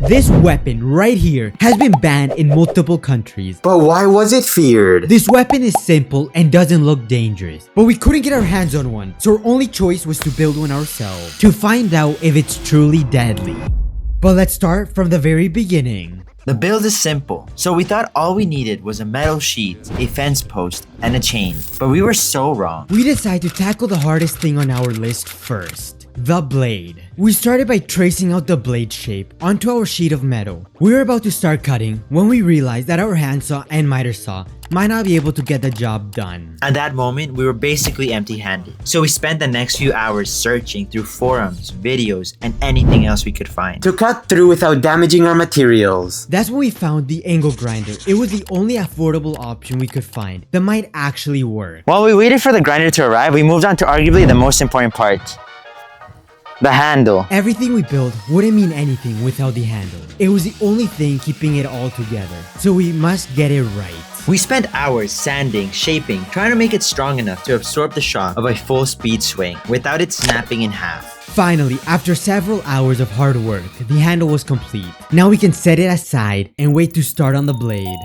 This weapon right here has been banned in multiple countries. But why was it feared? This weapon is simple and doesn't look dangerous, but we couldn't get our hands on one, so our only choice was to build one ourselves to find out if it's truly deadly. But let's start from the very beginning. The build is simple, so we thought all we needed was a metal sheet, a fence post, and a chain. But we were so wrong. We decided to tackle the hardest thing on our list first, the blade. We started by tracing out the blade shape onto our sheet of metal. We were about to start cutting when we realized that our handsaw and miter saw might not be able to get the job done. At that moment, we were basically empty-handed. So we spent the next few hours searching through forums, videos, and anything else we could find. To cut through without damaging our materials. That's when we found the angle grinder. It was the only affordable option we could find that might actually work. While we waited for the grinder to arrive, we moved on to arguably the most important part. The handle. Everything we built wouldn't mean anything without the handle. It was the only thing keeping it all together, so we must get it right. We spent hours sanding, shaping, trying to make it strong enough to absorb the shock of a full-speed swing without it snapping in half. Finally, after several hours of hard work, the handle was complete. Now we can set it aside and wait to start on the blade.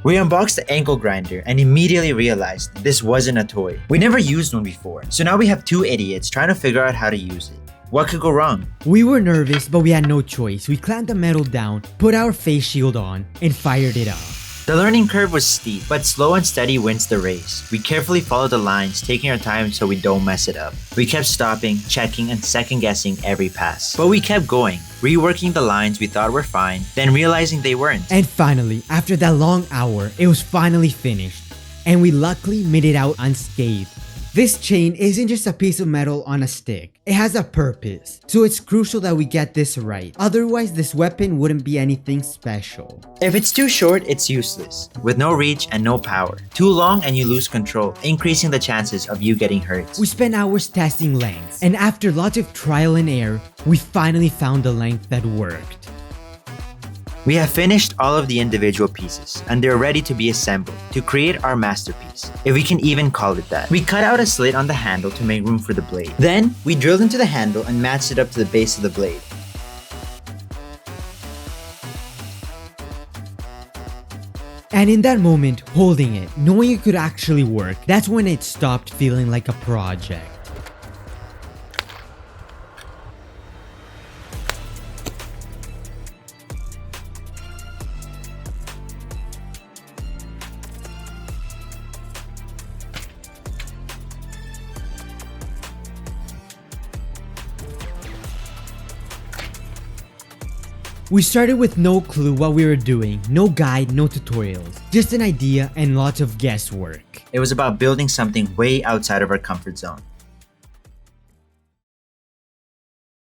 We unboxed the ankle grinder and immediately realized this wasn't a toy. We never used one before, so now we have two idiots trying to figure out how to use it. What could go wrong? We were nervous, but we had no choice. We clamped the metal down, put our face shield on, and fired it up. The learning curve was steep, but slow and steady wins the race. We carefully followed the lines, taking our time so we don't mess it up. We kept stopping, checking, and second-guessing every pass. But we kept going, reworking the lines we thought were fine, then realizing they weren't. And finally, after that long hour, it was finally finished, and we luckily made it out unscathed. This chain isn't just a piece of metal on a stick. It has a purpose, so it's crucial that we get this right. Otherwise, this weapon wouldn't be anything special. If it's too short, it's useless, with no reach and no power. Too long and you lose control, increasing the chances of you getting hurt. We spent hours testing lengths, and after lots of trial and error, we finally found the length that worked. We have finished all of the individual pieces, and they're ready to be assembled to create our masterpiece, if we can even call it that. We cut out a slit on the handle to make room for the blade. Then, we drilled into the handle and matched it up to the base of the blade. And in that moment, holding it, knowing it could actually work, that's when it stopped feeling like a project. We started with no clue what we were doing, no guide, no tutorials, just an idea and lots of guesswork. It was about building something way outside of our comfort zone.